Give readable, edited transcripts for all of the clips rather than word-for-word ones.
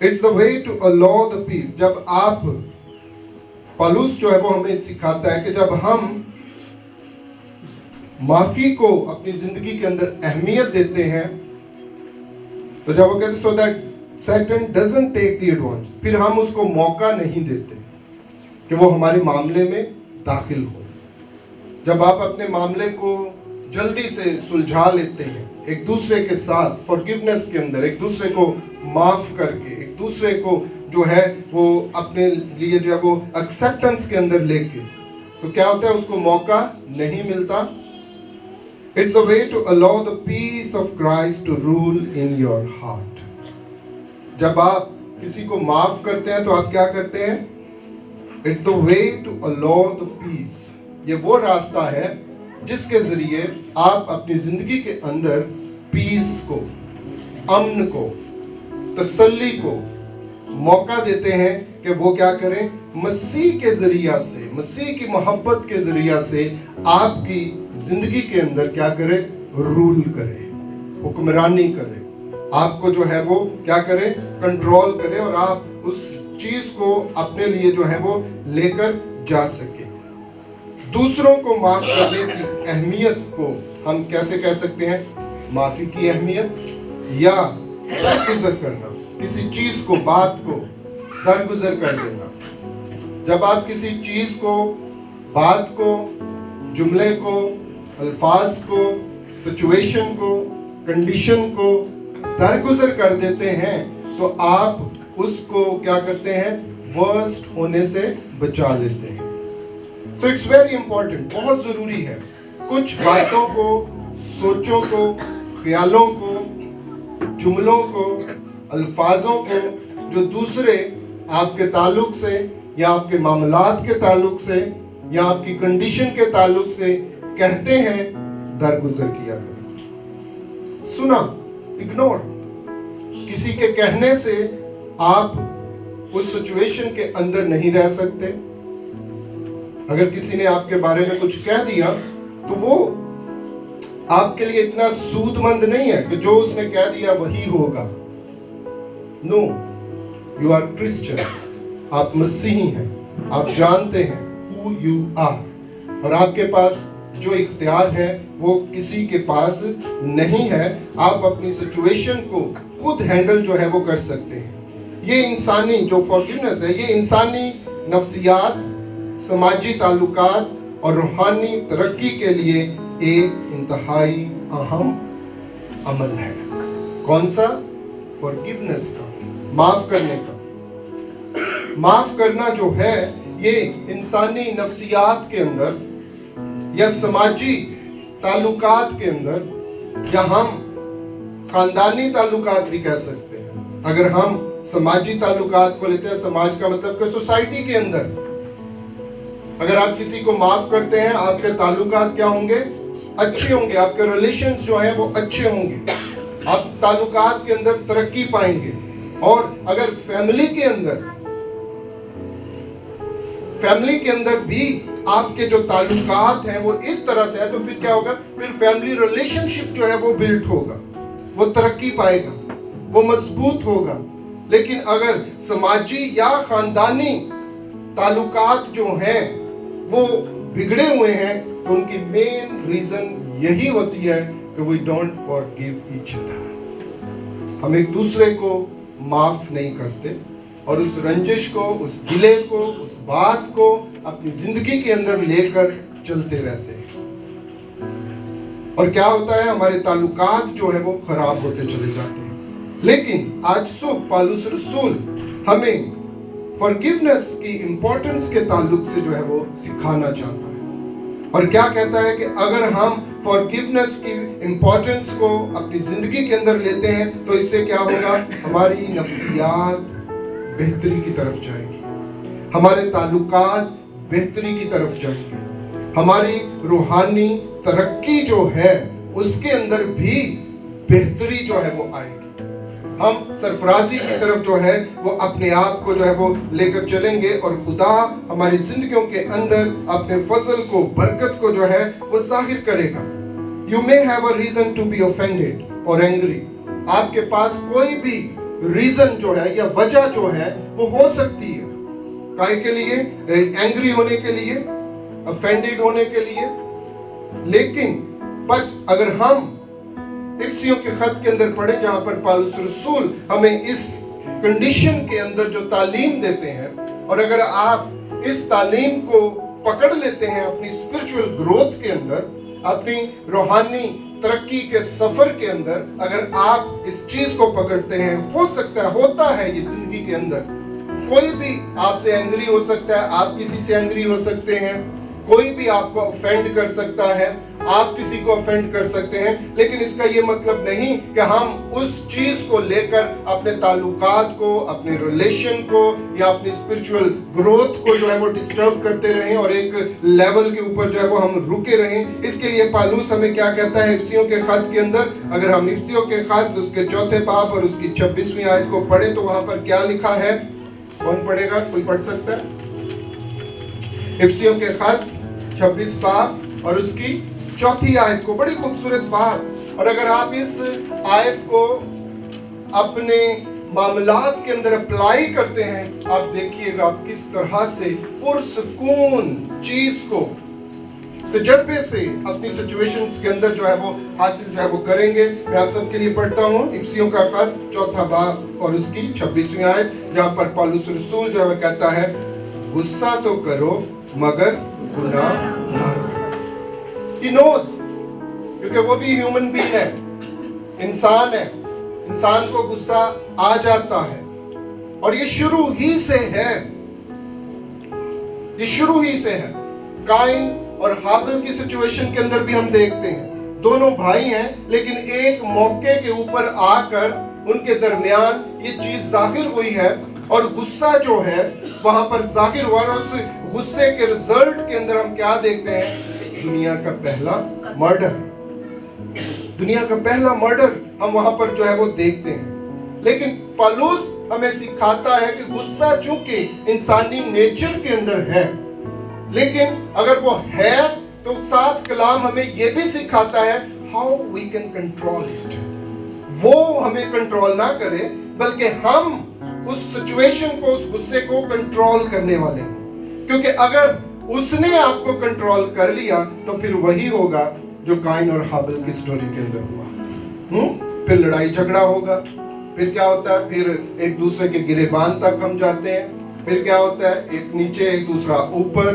It's the way to allow the peace. जब आप, पौलुस जो है वो हमें सिखाता है कि जब हम माफी को अपनी जिंदगी के अंदर अहमियत देते हैं, तो जब वो कहते so that Satan doesn't take the advantage, फिर हम उसको मौका नहीं देते कि वो हमारे मामले में दाखिल हो। जब आप अपने मामले को जल्दी से सुलझा लेते हैं, एक दूसरे के साथ फॉरगिवनेस के अंदर, एक दूसरे को माफ करके, एक दूसरे को जो है वो अपने लिए जो है वो एक्सेप्टेंस के अंदर लेके, तो क्या होता है, उसको मौका नहीं मिलता। It's the way to allow the peace of Christ to rule in your heart. जब आप किसी को माफ करते हैं तो आप क्या करते हैं? It's the way to allow the peace. ये वो रास्ता है जिसके जरिए आप अपनी जिंदगी के अंदर पीस को, अमन को, तसल्ली को मौका देते हैं कि वो क्या करें, मसीह के जरिया से, मसीह की मोहब्बत के जरिया से आपकी जिंदगी के अंदर क्या करे, रूल करे, हुक्मरानी करे, आपको जो है वो क्या करे, कंट्रोल करे, और आप उस चीज को अपने लिए जो है वो लेकर जा सके। दूसरों को माफ करने की अहमियत को हम कैसे कह सकते हैं? माफी की अहमियत या दरगुजर करना, किसी चीज को, बात को दरगुजर कर देना। जब आप किसी चीज को, बात को, जुमले को, अल्फाज को, सिचुएशन को, कंडीशन को दरगुजर कर देते हैं, तो आप उसको क्या करते हैं, वर्स्ट होने से बचा लेते हैं। So it's very important, बहुत जरूरी है कुछ बातों को, सोचों को, ख्यालों को, जुमलों को, अल्फाजों को जो दूसरे आपके ताल्लुक से या आपके मामलात के ताल्लुक से या आपकी कंडीशन के ताल्लुक से कहते हैं, दरगुजर किया करें। सुना, इग्नोर। किसी के कहने से आप उस सिचुएशन के अंदर नहीं रह सकते। अगर किसी ने आपके बारे में कुछ कह दिया तो वो आपके लिए इतना सूदमंद नहीं है कि जो उसने कह दिया वही होगा। नो, यू आर क्रिश्चियन, आप मसीही हैं, आप जानते हैं हु यू आर, और आपके पास जो इख्तियार है वो किसी के पास नहीं है। आप अपनी सिचुएशन को खुद हैंडल जो है वो कर सकते हैं। ये इंसानी जो फॉरगिवनेस है, ये इंसानी नफ्सियात, समाजी ताल्लुकात और रूहानी तरक्की के लिए एक इंतहाई अहम अमल है। कौन सा? फॉरगिवनेस का, माफ करने का। माफ करना जो है ये इंसानी नफ्सियात के अंदर या समाजी ताल्लुकात के अंदर, या हम खानदानी ताल्लुकात भी कह सकते हैं। अगर हम समाजी ताल्लुकात को लेते हैं, समाज का मतलब कि सोसाइटी के अंदर अगर आप किसी को माफ करते हैं, आपके ताल्लुकात क्या होंगे? अच्छे होंगे, आपके रिलेशंस जो हैं वो अच्छे होंगे, आप ताल्लुकात के अंदर तरक्की पाएंगे। और अगर फैमिली के अंदर भी आपके जो ताल्लुकात हैं वो इस तरह से है, तो फिर क्या होगा? फिर फैमिली रिलेशनशिप जो है वो बिल्ड होगा, वो तरक्की पाएगा, वो मजबूत होगा। लेकिन अगर समाजी या खानदानी ताल्लुकात जो हैं वो बिगड़े हुए हैं, तो उनकी मेन रीजन यही होती है कि we don't forgive each other. हम एक दूसरे को माफ नहीं करते और उस रंजिश को, उस गिले को, उस बात को अपनी जिंदगी के अंदर लेकर चलते रहते हैं। और क्या होता है? हमारे ताल्लुकात जो है वो खराब होते चले जाते हैं। लेकिन आज सुबह पौलुस रसूल हमें फॉरगिवनेस की इंपॉर्टेंस के ताल्लुक से जो है वो सिखाना चाहता है। और क्या कहता है कि अगर हम फॉरगिवनेस की इंपॉर्टेंस को अपनी जिंदगी के अंदर लेते हैं तो इससे क्या होगा? हमारी नफ्सियात बेहतरी की तरफ जाएगी, हमारे ताल्लुकात बेहतरी की तरफ जाएंगे, हमारी रूहानी तरक्की जो है उसके अंदर भी बेहतरी जो है वो आएगी। हम सरफराजी की तरफ जो है वो अपने आप को जो है वो लेकर चलेंगे और खुदा हमारी जिंदगियों के अंदर अपने फजल को, बरकत को जो है वो जाहिर करेगा। You may have a reason to be offended or angry. आपके पास कोई भी रीजन जो है या वजह जो है वो हो सकती है, काहे के लिए? एंग्री होने के लिए, ऑफेंडेड होने के लिए। लेकिन बट अगर हम इफिसियों के खत के अंदर पढ़े, जहां पर पौलुस रसूल हमें इस कंडीशन के अंदर जो तालीम देते हैं, और अगर आप इस तालीम को पकड़ लेते हैं अपनी स्पिरिचुअल ग्रोथ के अंदर, अपनी रूहानी तरक्की के सफर के अंदर, अगर आप इस चीज को पकड़ते हैं, हो सकता है, होता है ये जिंदगी के अंदर, कोई भी आपसे एंग्री हो सकता है, आप किसी से एंग्री हो सकते हैं, कोई भी आपको ऑफेंड कर सकता है, आप किसी को ऑफेंड कर सकते हैं। लेकिन इसका ये मतलब नहीं कि हम उस चीज को लेकर अपने ताल्लुकात को, अपने रिलेशन को या अपनी स्पिरिचुअल ग्रोथ को जो है वो डिस्टर्ब करते रहें और एक लेवल के ऊपर जो है वो हम रुके रहें। इसके लिए पौलुस हमें क्या कहता है इफिसियों के खत के अंदर? अगर हम इफिसियों के खत उसके 4 बाब और उसकी 26वीं आयत को पढ़े तो वहां पर क्या लिखा है? कौन पढ़ेगा? कोई पढ़ सकता है? इफिसियों के खत 26 बाब और उसकी 4 आयत को, बड़ी खूबसूरत बात। और अगर आप इस आयत को अपने मामलात के अंदर अप्लाई करते हैं, आप देखिएगा आप किस तरह से पुरसकून चीज को तजर्बे से अपनी सिचुएशंस के अंदर जो है वो हासिल जो है वो करेंगे। मैं आप सबके लिए पढ़ता हूँ इफिसियों का खत 4 बाब और उसकी 26वीं आयत, जहां पर पौलुस रसूल जो है वो कहता है, गुस्सा तो करो मगर गुनाह ना करो। He knows, क्योंकि वो भी ह्यूमन बीइंग है, इंसान है, इंसान को गुस्सा आ जाता है। और ये शुरू ही से है, ये शुरू ही से है। काइन और हाबिल की सिचुएशन के अंदर भी हम देखते हैं, दोनों भाई हैं, लेकिन एक मौके के ऊपर आकर उनके दरमियान ये चीज जाहिर हुई है और गुस्सा जो है वहां पर जाहिर हुआ। और उस गुस्से के रिजल्ट के अंदर हम क्या देखते हैं? दुनिया का पहला मर्डर, दुनिया का पहला मर्डर हम वहां पर जो है वो देखते हैं। लेकिन पौलुस हमें सिखाता है कि गुस्सा चूंकि इंसानी नेचर के अंदर है, लेकिन अगर वो है तो साथ कलाम हमें ये भी सिखाता है how we can control it. वो हमें कंट्रोल ना करे, बल्कि हम उस सिचुएशन को, उस गुस्से को कंट्रोल करने वाले हैं। क्योंकि अगर उसने आपको कंट्रोल कर लिया तो फिर वही होगा जो काइन और हाबिल की स्टोरी के अंदर हुआ। फिर लड़ाई झगड़ा होगा, फिर क्या होता है? फिर एक दूसरे के गिरेबान तक हम जाते हैं, फिर क्या होता है? एक नीचे एक दूसरा ऊपर।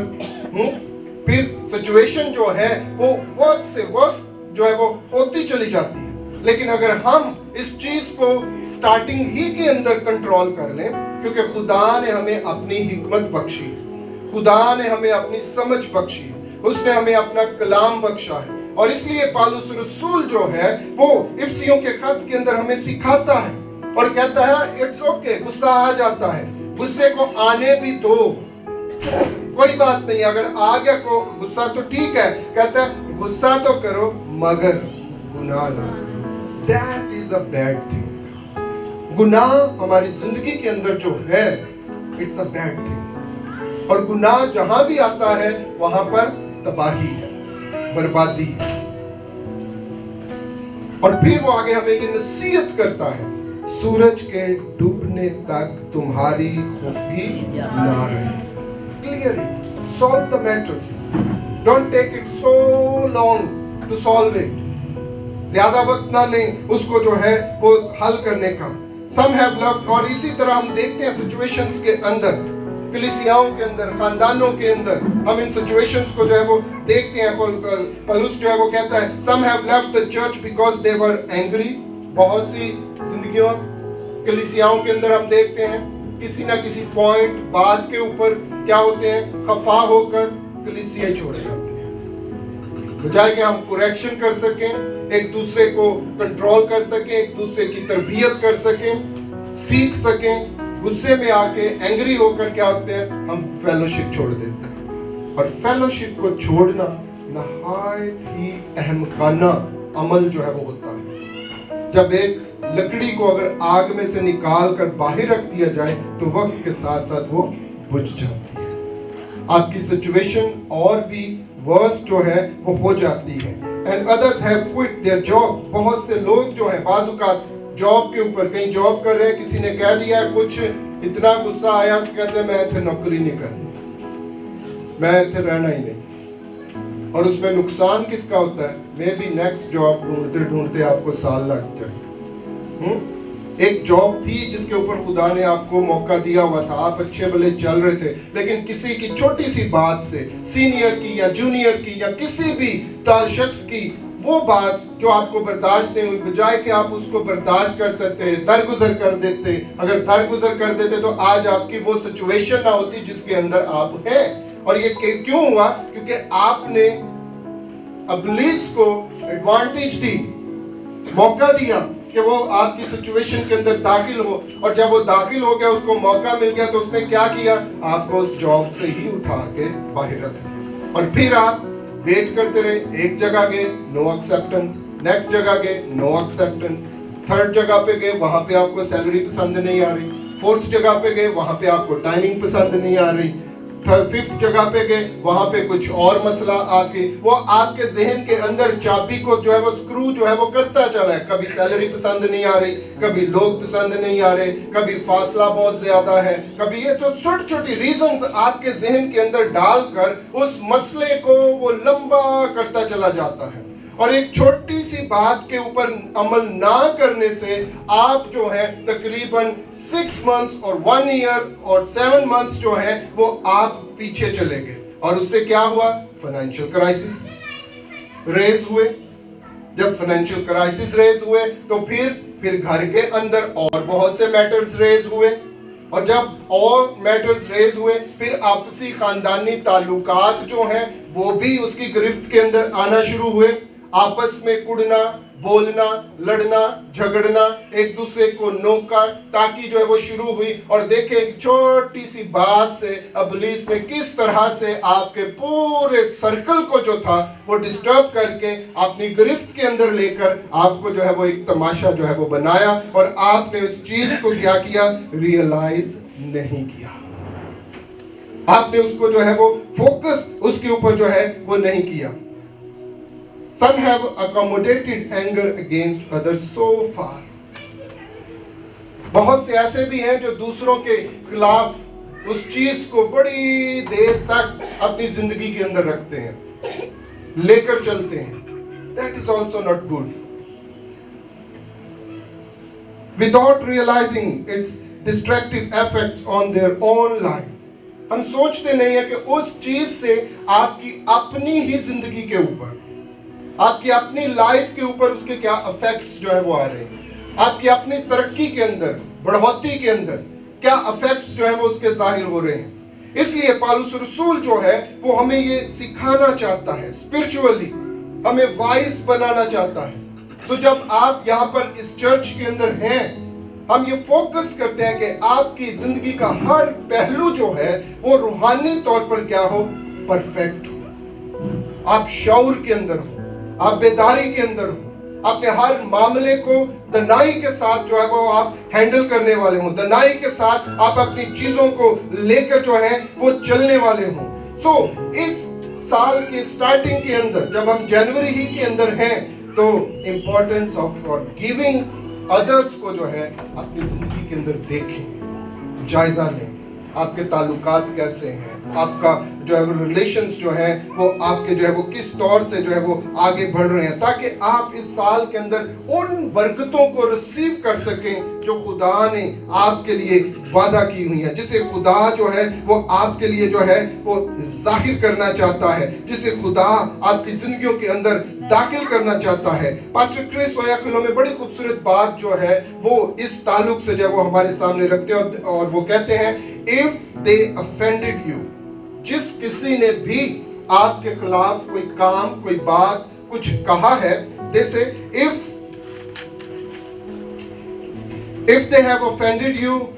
फिर सिचुएशन जो है वो वर्स्ट से वर्स्ट जो है वो होती चली जाती है। लेकिन अगर हम इस चीज को स्टार्टिंग ही के अंदर कंट्रोल कर लें, क्योंकि खुदा ने हमें अपनी हिकमत बख्शी, खुदा ने हमें अपनी समझ बख्शी, उसने हमें अपना कलाम बख्शा है। और इसलिए पौलुस रसूल जो है वो इफिसियों के खत के अंदर हमें सिखाता है और कहता है इट्स ओके, गुस्सा आ जाता है, गुस्से को आने भी दो, कोई बात नहीं। अगर आ गया को गुस्सा तो ठीक है, कहता है गुस्सा तो करो मगर गुनाह ना करो। That is a bad thing. गुनाह हमारी जिंदगी के अंदर जो है इट्स अ बैड थिंग। और गुनाह जहां भी आता है वहां पर तबाही है, बर्बादी है। और फिर वो आगे हमें ये नसीहत करता है, सूरज के डूबने तक तुम्हारी खुफगी ना रहे। Clear it, solve the matters, don't take it so long to solve it. ज्यादा वक्त ना लें उसको जो है वो हल करने का। सम हैव लव्ड, और इसी तरह हम देखते हैं सिचुएशंस के अंदर, कलीसियाओं के अंदर, खानदानों के अंदर हम इन सिचुएशंस को जो है वो देखते हैं। पौलुस जो है वो कहता है some have left the church because they were angry। बहुत सी जिंदगियों कलीसियाओं के अंदर हम देखते हैं किसी ना किसी पॉइंट बात के ऊपर क्या होते हैं, खफा होकर कलीसिया छोड़ जाते हैं। बजाय कि हम करेक्शन कर सकें, एक दूसरे को कंट्रोल कर सकें, एक दूसरे की तरबियत कर सकें, सीख सकें, गुस्से में आके एंग्री होकर क्या होते हैं, हम फेलोशिप छोड़ देते हैं। और फेलोशिप को छोड़ना नहायत ही अहमकाना अमल जो है वो होता है। जब एक लकड़ी को अगर आग में से निकाल कर बाहर रख दिया जाए तो वक्त के साथ साथ वो बुझ जाती है। आपकी सिचुएशन और भी वर्स जो है वो हो जाती है। And others have quit their job. बहुत से लोग जो हैं बाजुकात जॉब के ऊपर, कहीं जॉब कर रहे हैं, किसी ने कह दिया कुछ, इतना गुस्सा आया कि कहते हैं मैं इतने नौकरी नहीं करनी, मैं इतने रहना ही नहीं। और उसमें नुकसान किसका होता है? मे बी नेक्स्ट जॉब ढूंढते ढूंढते आपको साल लग जाए। एक जॉब थी जिसके ऊपर खुदा ने आपको मौका दिया हुआ था, आप अच्छे भले चल रहे थे, लेकिन किसी की छोटी सी बात से, सीनियर की या जूनियर की या किसी भी शख्स की वो बात जो आपको बर्दाश्त नहीं हुई, बजाय कि आप उसको बर्दाश्त करते थे, दरगुजर कर देते, अगर दरगुजर कर देते तो आज आपकी वो सिचुएशन ना होती जिसके अंदर आप हैं। और ये क्यों हुआ? क्योंकि आपने इब्लीस को एडवांटेज दी, मौका दिया कि वो आपकी सिचुएशन के अंदर दाखिल हो, और जब वो दाखिल हो गया, उसको मौका मिल गया, तो उसने क्या किया? आपको उस जॉब से ही उठा के बाहर रख दिया। और फिर आप वेट करते रहे, एक जगह गए नो एक्सेप्टेंस, नेक्स्ट जगह गए नो एक्सेप्टेंस, थर्ड जगह पे गए वहां पे आपको सैलरी पसंद नहीं आ रही, फोर्थ जगह पे गए वहां पे आपको टाइमिंग पसंद नहीं आ रही, फिफ्थ जगह पे गए वहां पे कुछ और मसला आपकी, वो आपके जहन के अंदर चाबी को जो है वो स्क्रू जो है वो करता चला है। कभी सैलरी पसंद नहीं आ रही, कभी लोग पसंद नहीं आ रहे, कभी फासला बहुत ज्यादा है, कभी ये छोटी छोटी रीजंस आपके जहन के अंदर डालकर उस मसले को वो लंबा करता चला जाता है। और एक छोटी सी बात के ऊपर अमल ना करने से आप जो है तकरीबन 6 मंथ्स और 1 ईयर और 7 मंथ्स जो है वो आप पीछे चले गए। और उससे क्या हुआ? फाइनेंशियल क्राइसिस रेज हुए। जब फाइनेंशियल क्राइसिस रेज हुए तो फिर घर के अंदर और बहुत से मैटर्स रेज हुए, और जब और मैटर्स रेज हुए फिर आपसी खानदानी ताल्लुकात जो हैं वो भी उसकी गिरफ्त के अंदर आना शुरू हुए। आपस में कुड़ना, बोलना, लड़ना, झगड़ना, एक दूसरे को नोका ताकि जो है वो शुरू हुई। और देखे एक छोटी सी बात से इब्लीस ने किस तरह से आपके पूरे सर्कल को जो था वो डिस्टर्ब करके अपनी गिरफ्त के अंदर लेकर आपको जो है वो एक तमाशा जो है वो बनाया, और आपने उस चीज को क्या किया? रियलाइज नहीं किया। आपने उसको जो है वो फोकस उसके ऊपर जो है वो नहीं किया। Some have accommodated anger against others so far. बहुत से ऐसे भी हैं जो दूसरों के खिलाफ उस चीज को बड़ी देर तक अपनी जिंदगी के अंदर रखते हैं, लेकर चलते हैं। That is also not good. Without realizing its destructive effects on their own life. हम सोचते नहीं है कि उस चीज से आपकी अपनी ही जिंदगी के ऊपर, आपकी अपनी लाइफ के ऊपर उसके क्या इफेक्ट्स जो है वो आ रहे हैं, आपकी अपनी तरक्की के अंदर, बढ़ोतरी के अंदर क्या इफेक्ट्स जो है वो उसके जाहिर हो रहे हैं। इसलिए पौलुस रसूल जो है वो हमें ये सिखाना चाहता है, स्पिरिचुअली हमें वाइज बनाना चाहता है। सो जब आप यहाँ पर इस चर्च के अंदर हैं, हम ये फोकस करते हैं कि आपकी जिंदगी का हर पहलू जो है वो रूहानी तौर पर क्या हो? परफेक्ट हो। आप शऊर के अंदर हो, आप बेदारी के अंदर हो, अपने हर मामले को दनाई के साथ जो है वो आप हैंडल करने वाले हो, दनाई के साथ आप अपनी चीजों को लेकर जो है वो चलने वाले हो। सो इस साल के स्टार्टिंग के अंदर जब हम जनवरी ही के अंदर हैं, तो इंपॉर्टेंस ऑफ फॉरगिविंग अदर्स को जो है अपनी जिंदगी के अंदर देखें, जायजा लें। आपके ताल्लुकात कैसे हैं, आपका जो है वो रिलेशंस जो है वो आपके जो है वो किस तौर से जो है वो आगे बढ़ रहे हैं, ताकि आप इस साल के अंदर उन बरकतों को रिसीव कर सकें जो खुदा ने आपके लिए वादा की हुई है, जिसे खुदा जो है वो आपके लिए जो है वो जाहिर करना चाहता है, जिसे खुदा आपकी जिंदगियों के अंदर दाखिल करना चाहता है। पास्टर क्रिस वयाखिलो में बड़ी खूबसूरत बात जो है वो इस ताल्लुक से जो है वो हमारे सामने रखते हैं, और वो कहते हैं इफ दे offended you, जिस किसी ने भी आपके खिलाफ कोई काम, कोई बात, कुछ कहा है, जैसे if they have offended you,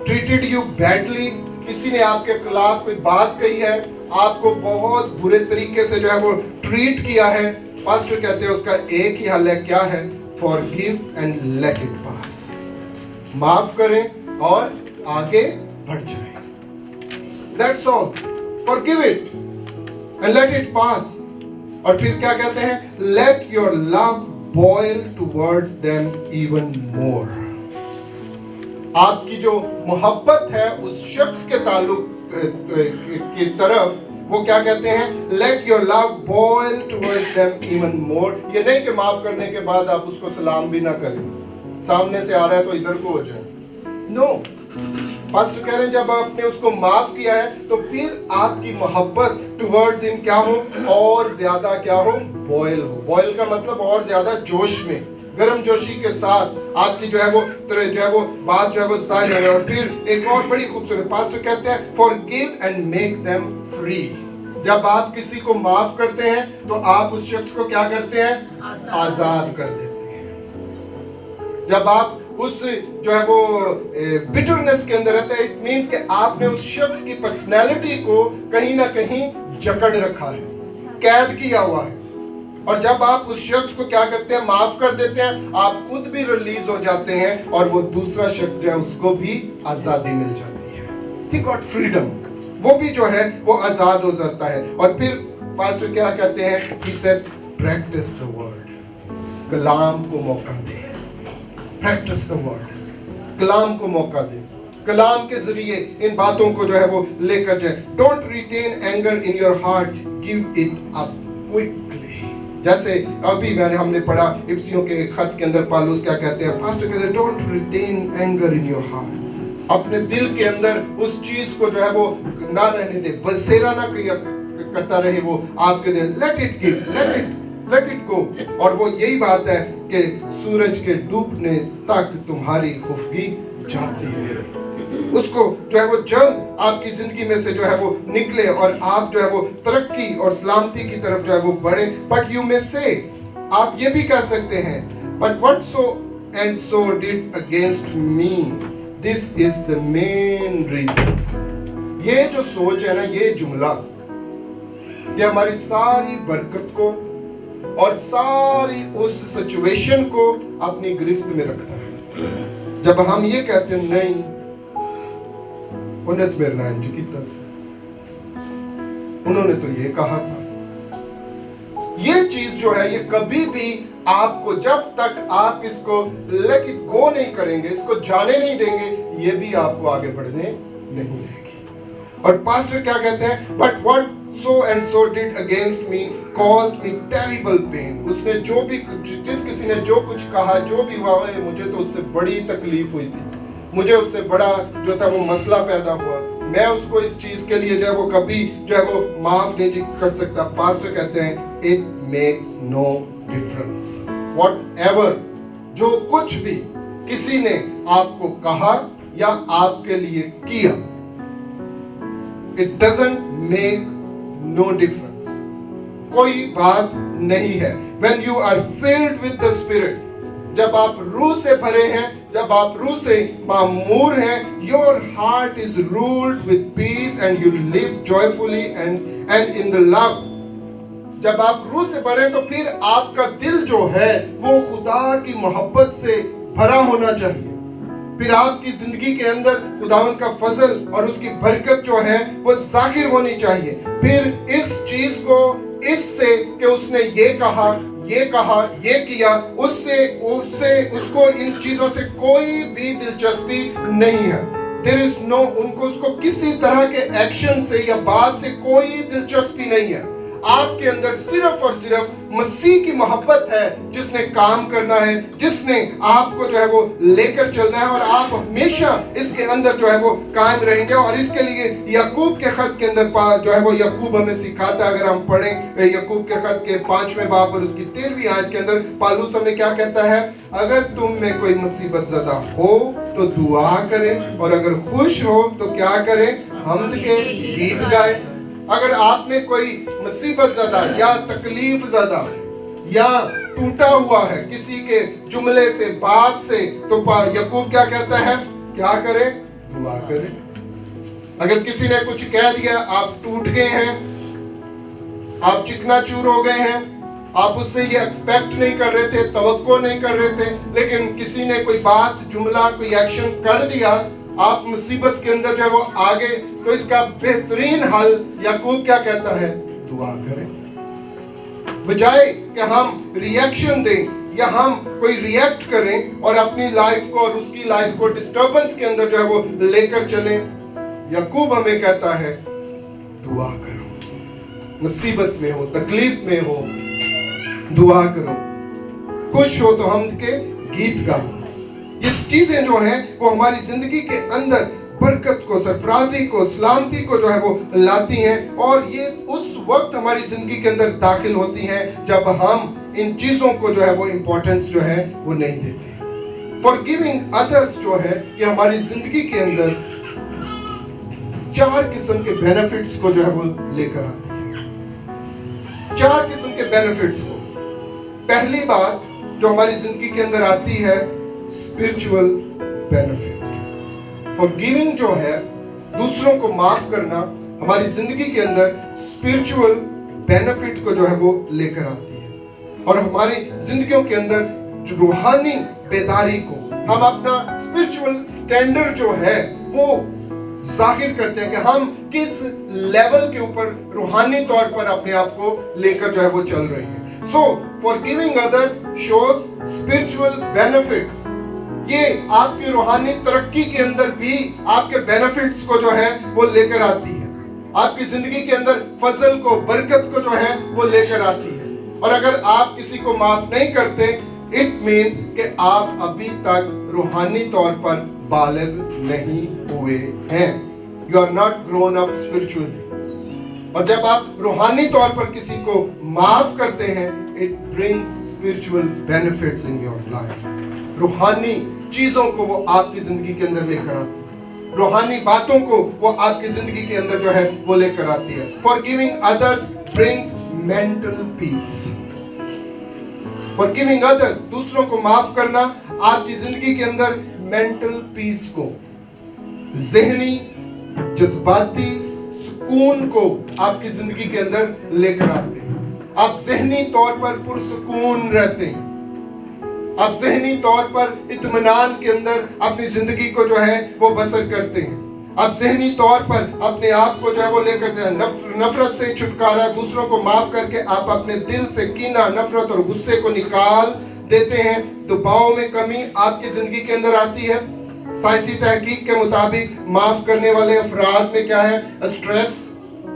treated you badly, किसी ने आपके खिलाफ कोई बात कही है, आपको बहुत बुरे तरीके से जो है वो ट्रीट किया है, पास्टर कहते हैं उसका एक ही हल है, क्या है? Forgive and let it pass. माफ करें और आगे बढ़ जाएं। That's all. Forgive it and let it pass. और फिर क्या कहते हैं? Let your love boil towards them even more. आपकी जो मोहब्बत है उस शख्स के ताल्लुक की तरफ, वो क्या कहते हैं, let your love boil towards them even more. ये नहीं कि माफ करने के बाद आप उसको सलाम भी ना करें, सामने से आ रहा है तो इधर को हो जाए. No. पास्टर कह रहे हैं जब आपने उसको माफ किया है तो फिर आपकी मोहब्बत टुवर्ड्स हिम क्या हो, और ज्यादा क्या हो, बॉयल हो. बॉयल का मतलब और ज्यादा जोश में, गर्म जोशी के साथ आपकी जो है वो बात जो है वो जाहिर है. और फिर एक और बड़ी खूबसूरत, पास्टर कहते हैं forgive and make them free. जब आप किसी को माफ करते हैं तो आप उस शख्स को क्या करते हैं, आजाद कर देते हैं. जब आप उस जो है वो बिटरनेस के अंदर रहता है, इट मींस कि आपने उस शख्स की पर्सनैलिटी को कहीं ना कहीं जकड़ रखा है, कैद किया हुआ है. और जब आप उस शख्स को क्या करते हैं, माफ कर देते हैं, आप खुद भी रिलीज हो जाते हैं और वो दूसरा शख्स जो है उसको भी आजादी मिल जाती है. He got freedom. वो भी जो है वो आजाद हो जाता है. और फिर पास्टर क्या कहते हैं, he said practice the word. कलाम को मौका दे. Practice the word. कलाम को मौका दे. कलाम के जरिए इन बातों को जो है वो लेकर जाए. Don't retain anger in your heart. Give it up quickly. जैसे अभी हमने पढ़ा इफिसियों के खत के अंदर पालूस क्या कहते हैं, पास्टर कहते हैं don't retain anger in your heart. अपने दिल के अंदर उस चीज को जो है वो ना रहने दे, बसेरा ना करता रहे वो आपके दिल. Let it give, let it go. और वो यही बात है कि सूरज के डूबने तक तुम्हारी खुफगी जाती है. उसको जो है वो जल्द आपकी जिंदगी में से जो है वो निकले और आप जो है वो तरक्की और सलामती की तरफ जो है वो बढ़े. बट यू मे से, आप ये भी कह सकते हैं, but what so and so did against me, this is the main reason. ये जो सोच है ना, ये जुमला, ये हमारी सारी बरकत को और सारी उस सिचुएशन को अपनी गिरफ्त में रखता है. जब हम ये कहते हैं नहीं उन्होंने तो ये कहा था, ये चीज जो है ये कभी भी आपको, जब तक आप इसको लेट इट गो नहीं करेंगे, इसको जाने नहीं देंगे, ये भी आपको आगे बढ़ने नहीं देगी. और पास्टर क्या कहते हैं, but what so and so did against me caused me terrible pain. उसने जो भी, जिस किसी ने जो कुछ कहा, जो भी हुआ है, मुझे तो उससे बड़ी तकलीफ हुई थी, मुझे उससे बड़ा जो था वो मसला पैदा हुआ. मैं उसको इस चीज के लिए जो है वो कभी जो है वो माफ नहीं कर सकता. पास्टर कहते हैं it makes no difference. Whatever, जो कुछ भी किसी ने आपको कहा या आपके लिए किया, it doesn't make no difference. कोई बात नहीं है. When you are filled with the Spirit, जब आप रूह से भरे हैं, जब आप रूह से मामूर हैं, your heart is ruled with peace and you live joyfully and in the love. जब आप रूह से भरे तो फिर आपका दिल जो है वो खुदा की मोहब्बत से भरा होना चाहिए. फिर आपकी जिंदगी के अंदर खुदावंद का फजल और उसकी बरकत जो है वो जाहिर होनी चाहिए. फिर इस चीज को, इससे कि उसने ये कहा, ये किया, उसको इन चीजों से कोई भी दिलचस्पी नहीं है. There is no, उसको किसी तरह के एक्शन से या बात से कोई दिलचस्पी नहीं है. आपके अंदर सिर्फ और सिर्फ मसीह की मोहब्बत है जिसने काम करना है, जिसने आपको जो है वो लेकर चलना है, और आप हमेशा इसके अंदर जो है वो कायम रहेंगे. और इसके लिए याकूब के खत के अंदर जो है वो याकूब हमें सिखाता है. अगर हम पढ़ें याकूब के खत के 5वें बाब और उसकी 13वीं आयत के अंदर पालूस हमें क्या कहता है, अगर तुम में कोई मुसीबत ज़दा हो तो दुआ करें, और अगर खुश हो तो क्या करें, हम्द के गीत गाएं. अगर आप में कोई मुसीबत ज़दा या तकलीफ ज़दा या टूटा हुआ है किसी के जुमले से, बात से, तो याकूब क्या कहता है, क्या करें, दुआ करें. अगर किसी ने कुछ कह दिया, आप टूट गए हैं, आप चिकनाचूर हो गए हैं, आप उससे ये एक्सपेक्ट नहीं कर रहे थे, तवक्को नहीं कर रहे थे, लेकिन किसी ने कोई बात, जुमला, कोई एक्शन कर दिया, आप मुसीबत के अंदर जो है वो आगे, तो इसका बेहतरीन हल याकूब क्या कहता है, दुआ करें. बजाय कि हम रिएक्शन दें یا ہم کوئی ریئیکٹ کریں اور اپنی لائف کو اور اس کی لائف کو ڈسٹربنس کے اندر جو ہے وہ لے کر چلیں. یعقوب ہمیں کہتا ہے دعا کرو. مصیبت میں ہو, تکلیف میں ہو, دعا کرو. خوش ہو تو حمد کے گیت گاؤ. یہ چیزیں جو ہیں وہ ہماری زندگی کے اندر برکت کو, سرفرازی کو, سلامتی کو جو ہے وہ لاتی ہیں, اور یہ اس وقت ہماری زندگی کے اندر داخل ہوتی ہیں جب ہم ان چیزوں کو جو ہے وہ امپورٹنس جو ہے وہ نہیں دیتے. forgiving others جو ہے یہ ہماری زندگی کے اندر 4 قسم کے بینیفٹس کو جو ہے وہ لے کر آتی ہے. 4 قسم کے بینیفٹس کو. پہلی بات جو ہماری زندگی کے اندر آتی ہے اسپرچول بینیفٹ. forgiving جو ہے, دوسروں کو معاف کرنا, ہماری زندگی کے اندر اسپرچول بینیفٹ کو جو ہے وہ لے کر آتی ہے, اور ہماری زندگیوں کے اندر جو روحانی بیداری کو, ہم اپنا اسپرچول سٹینڈرڈ جو ہے وہ ظاہر کرتے ہیں کہ ہم کس لیول کے اوپر روحانی طور پر اپنے آپ کو لے کر جو ہے وہ چل رہے ہیں. So forgiving others shows spiritual benefits. یہ آپ کی روحانی ترقی کے اندر بھی آپ کے بینیفٹس کو جو ہے وہ لے کر آتی ہے. آپ کی زندگی کے اندر فضل کو, برکت کو جو ہے وہ لے کر آتی ہے. اور اگر آپ کسی کو معاف نہیں کرتے, اٹ مینز کہ آپ ابھی تک روحانی طور پر بالغ نہیں ہوئے ہیں. You are not grown up spiritually. اور جب آپ روحانی طور پر کسی کو معاف کرتے ہیں, it brings spiritual benefits in your life. روحانی چیزوں کو وہ آپ کی زندگی کے اندر لے کر آتی ہے, روحانی باتوں کو وہ آپ کی زندگی کے اندر جو ہے وہ لے کر آتی ہے. forgiving others brings mental peace. forgiving others, دوسروں کو معاف کرنا آپ کی زندگی کے اندر mental peace کو, ذہنی جذباتی سکون کو آپ کی زندگی کے اندر لے کر آتے ہیں. آپ ذہنی طور پر پرسکون رہتے ہیں, آپ ذہنی طور پر اطمینان کے اندر اپنی زندگی کو جو ہے وہ بسر کرتے ہیں. آپ ذہنی طور پر اپنے آپ کو جو ہے وہ لے کرتے ہیں. نفرت سے چھٹکارا, دوسروں کو معاف کر کے آپ اپنے دل سے کینہ, نفرت اور غصے کو نکال دیتے ہیں. دباؤ میں کمی آپ کی زندگی کے اندر آتی ہے. سائنسی تحقیق کے مطابق معاف کرنے والے افراد میں کیا ہے, اسٹریس,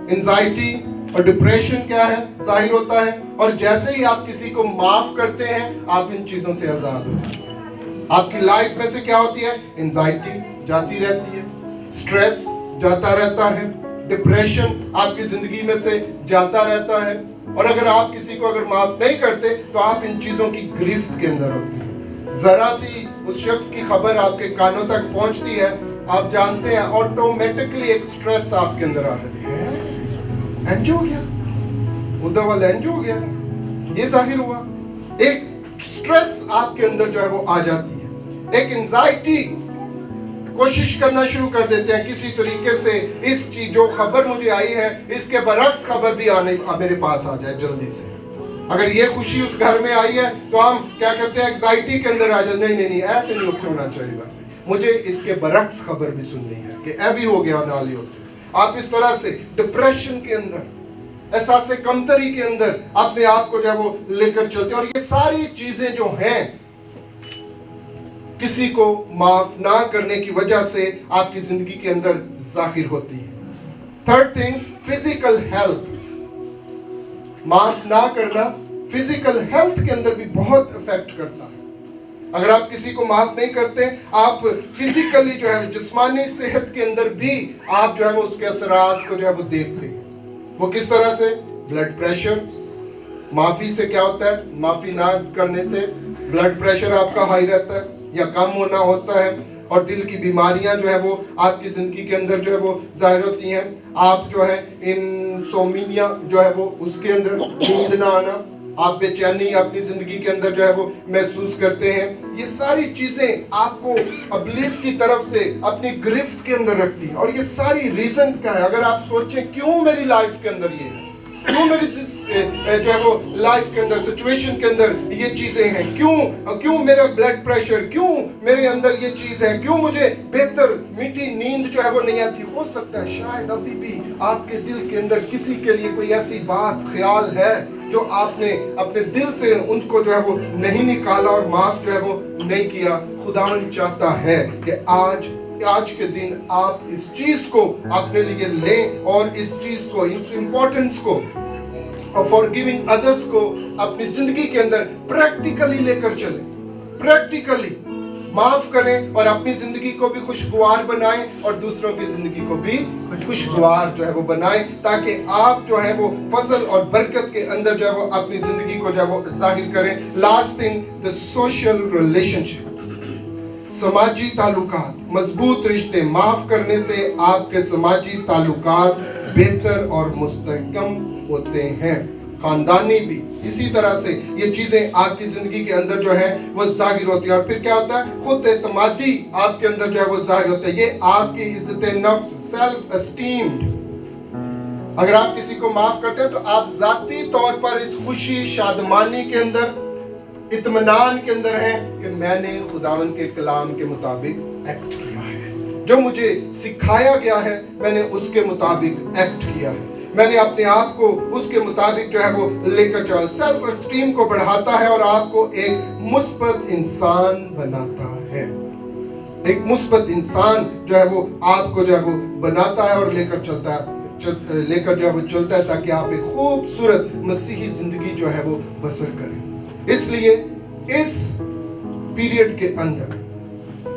انزائٹی اور ڈپریشن کیا ہے, ظاہر ہوتا ہے. اور جیسے ہی آپ کسی کو معاف کرتے ہیں, آپ ان چیزوں سے آزاد ہو جاتے ہیں. آپ کی لائف میں سے کیا ہوتی ہے, انزائٹی جاتی رہتی ہے, اسٹریس جاتا رہتا ہے, ڈپریشن آپ کی زندگی میں سے جاتا رہتا ہے. اور اگر آپ کسی کو اگر معاف نہیں کرتے تو آپ ان چیزوں کی گرفت کے اندر ہوتے ہیں. ذرا سی اس شخص کی خبر آپ کے کانوں تک پہنچتی ہے, آپ جانتے ہیں آٹومیٹکلی ایک سٹریس آپ کے اندر آ جاتی ہے. انجو ہو گیا, ادھر والا انجو ہو گیا, یہ ظاہر ہوا. ایک سٹریس آپ کے اندر جو ہے وہ آ جاتی ہے, ایک انزائٹی. کوشش کرنا شروع کر دیتے ہیں کسی طریقے سے اس چیز جو خبر مجھے آئی ہے اس کے برعکس خبر بھی میرے پاس آ جائے جلدی سے. اگر یہ خوشی اس گھر میں آئی ہے تو ہم کیا کرتے ہیں, ایگزائٹی کے اندر آ جائے, نہیں ایسے نہیں ہونا چاہیے, بس مجھے اس کے برعکس خبر بھی سننی ہے کہ اے بھی ہو گیا نال ہی ہوتے. آپ اس طرح سے ڈپریشن کے اندر, احساس کمتری کے اندر اپنے آپ کو جو ہے وہ لے کر چلتے ہیں. اور یہ ساری چیزیں جو ہیں کسی کو معاف نہ کرنے کی وجہ سے آپ کی زندگی کے اندر ظاہر ہوتی ہے. Third thing, physical health. معاف نہ کرنا فزیکل ہیلتھ کے اندر بھی بہت افیکٹ کرتا ہے. اگر آپ کسی کو معاف نہیں کرتے, آپ فزیکلی جو ہے جسمانی صحت کے اندر بھی آپ جو ہے وہ اس کے اثرات کو جو ہے وہ دیکھتے ہیں. وہ کس طرح سے, بلڈ پریشر. معافی سے کیا ہوتا ہے, معافی نہ کرنے سے بلڈ پریشر آپ کا ہائی رہتا ہے یا کم ہونا ہوتا ہے, اور دل کی بیماریاں جو ہے وہ آپ کی زندگی کے اندر جو ہے وہ ظاہر ہوتی ہیں. آپ جو ہے انسومینیا جو ہے وہ اس کے اندر نیند نہ آنا, آپ بے چینی اپنی زندگی کے اندر جو ہے وہ محسوس کرتے ہیں. یہ ساری چیزیں آپ کو ابلیس کی طرف سے اپنی گرفت کے اندر رکھتی ہیں. اور یہ ساری ریزنز کیا ہے, اگر آپ سوچیں کیوں میری لائف کے اندر یہ ہے, کیوں میری جو ہے وہ لائف کے اندر سچویشن کے اندر یہ چیزیں ہیں, کیوں میرا بلڈ پریشر, کیوں میرے اندر یہ چیز ہے, کیوں مجھے بہتر میٹھی نیند جو ہے وہ نہیں آتی. ہو سکتا ہے شاید ابھی بھی آپ کے دل کے اندر کسی کے لیے کوئی ایسی بات خیال ہے जो आपने अपने दिल से उनको जो है वो नहीं निकाला और माफ जो है वो नहीं किया, खुदावन चाहता है कि आज के दिन आप इस चीज को अपने लिए लें और इस चीज को, इस इंपॉर्टेंस को और फॉरगिविंग अदर्स को अपनी जिंदगी के अंदर प्रैक्टिकली लेकर चलें। प्रैक्टिकली माफ करें और अपनी जिंदगी को भी खुशगवार बनाएं और दूसरों की जिंदगी को भी खुशगवार जो है वो बनाएं, ताकि आप जो है वो फजल और बरकत के अंदर जो है वो अपनी जिंदगी को जो है वो जाहिर करें। Last thing, the social relationship, समाजी ताल्लुकात, मजबूत रिश्ते। माफ करने से आपके समाजी ताल्लुकात बेहतर और मुस्तहकम होते हैं, खानदानी भी। इसी तरह से ये चीजें आपकी जिंदगी के अंदर जो है वो जाहिर होती है। और फिर क्या होता है, खुद एतमादी आपके अंदर जो है वो जाहिर होता है। ये आपकी इज्जत नफ्स, सेल्फ एस्टीम्ड। अगर आप किसी को माफ करते हैं तो आप जाती तौर पर इस खुशी शादमानी के अंदर, इत्मीनान के अंदर हैं कि मैंने खुदावन के कलाम के मुताबिक एक्ट किया है, जो मुझे सिखाया गया है मैंने उसके मुताबिक एक्ट किया है, मैंने अपने आप को उसके मुताबिक जो है वो लेकर चला। सेल्फ एस्टीम को बढ़ाता है और आपको एक मुस्बत इंसान बनाता है। एक मुस्बत इंसान जो है वो आपको जो है वो बनाता है और लेकर जो है वो चलता है, ताकि आप एक खूबसूरत मसीही जिंदगी जो है वो बसर करें। इसलिए इस पीरियड के अंदर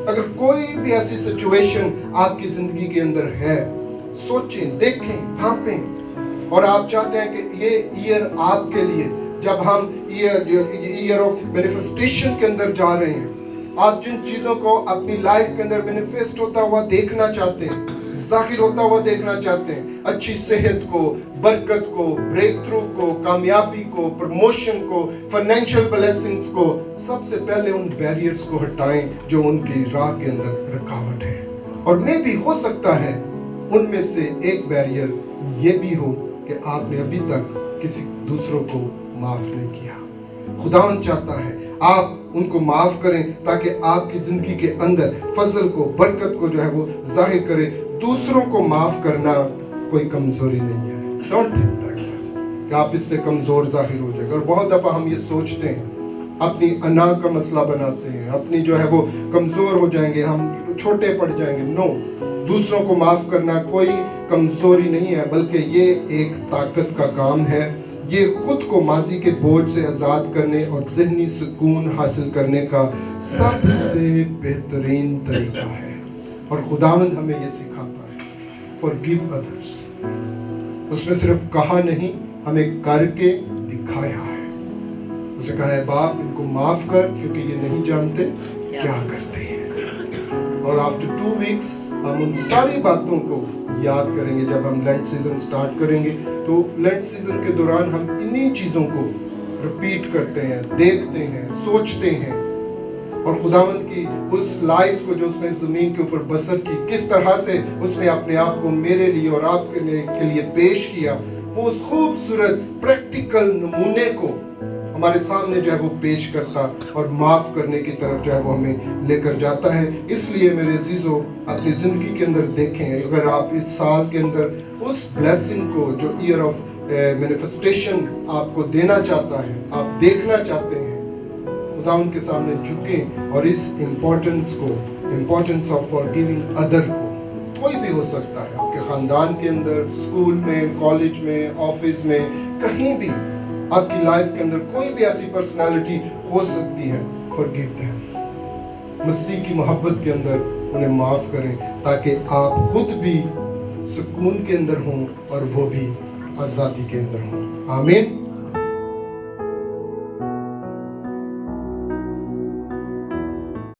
अगर कोई भी ऐसी सिचुएशन आपकी जिंदगी के अंदर है, सोचें, देखें, भांपें, और आप चाहते हैं कि ये ईयर आपके लिए, जब हम ईयर ऑफ मैनिफेस्टेशन के अंदर जा रहे हैं, आप जिन चीजों को अपनी लाइफ के अंदर मैनिफेस्ट होता हुआ देखना चाहते हैं, जाहिर होता हुआ देखना चाहते हैं, अच्छी सेहत को, बरकत को, ब्रेक थ्रू को, कामयाबी को, प्रमोशन को, फाइनेंशियल ब्लेसिंग्स को, सबसे पहले उन बैरियर्स को हटाएं जो उनकी राह के अंदर रुकावट है। और मे भी हो सकता है उनमें से एक बैरियर ये भी हो कि आपने अभी तक किसी दूसरों को माफ नहीं किया। खुदावन चाहता है आप उनको माफ करें, ताकि आपकी जिंदगी के अंदर फजल को, बरकत को जो है वो जाहिर करें। दूसरों को माफ करना कोई कमजोरी नहीं है। डोंट थिंक दैट कि आप इससे कमजोर जाहिर हो जाएगा। और बहुत दफा हम ये सोचते हैं, अपनी अना का मसला बनाते हैं, अपनी जो है वो कमजोर हो जाएंगे, हम छोटे पड़ जाएंगे। नो, दूसरों को माफ करना कोई कमजोरी नहीं है, बल्कि ये एक ताकत का काम है। ये खुद को माजी के बोझ से आज़ाद करने और ज़हनी सुकून हासिल करने का सबसे बेहतरीन तरीका है। और खुदावंद हमें ये सिखाता है, फॉरगिव अदर्स। उसने सिर्फ कहा नहीं, हमें करके दिखाया है। उसे कहा है, बाप इनको माफ कर, क्योंकि ये नहीं जानते क्या करते हैं। और आफ्टर 2 वीक्स हम उन सारी बातों को याद करेंगे। जब हम लेंट सीजन स्टार्ट करेंगे तो लेंट सीजन के दौरान हम इन्हीं चीज़ों को रिपीट करते हैं, देखते हैं, सोचते हैं। और खुदावंद की उस लाइफ को जो उसने ज़मीन के ऊपर बसर की, किस तरह से उसने अपने आप को मेरे लिए और आपके लिए पेश किया, वो उस खूबसूरत प्रैक्टिकल नमूने को हमारे सामने जो है वो पेश करता और माफ़ करने की तरफ जो है वो हमें लेकर जाता है। इसलिए मेरे अजीज़ों, अपनी ज़िंदगी के अंदर देखें, अगर आप इस साल के अंदर उस ब्लेसिंग को जो ईयर ऑफ मैनिफेस्टेशन आपको देना चाहता है, आप देखना चाहते हैं, खुदा उनके सामने झुकें और इस इम्पोर्टेंस ऑफ फॉरगिविंग अदर को, कोई भी हो सकता है, आपके ख़ानदान के अंदर, स्कूल में, कॉलेज में, ऑफिस में, कहीं भी आपकी लाइफ के अंदर कोई भी ऐसी पर्सनालिटी हो सकती है, फॉरगिव देम। मसीह की मोहब्बत के अंदर उन्हें माफ़ करें, ताकि आप खुद भी सुकून के अंदर हों और वो भी आज़ादी के अंदर हों। आमीन।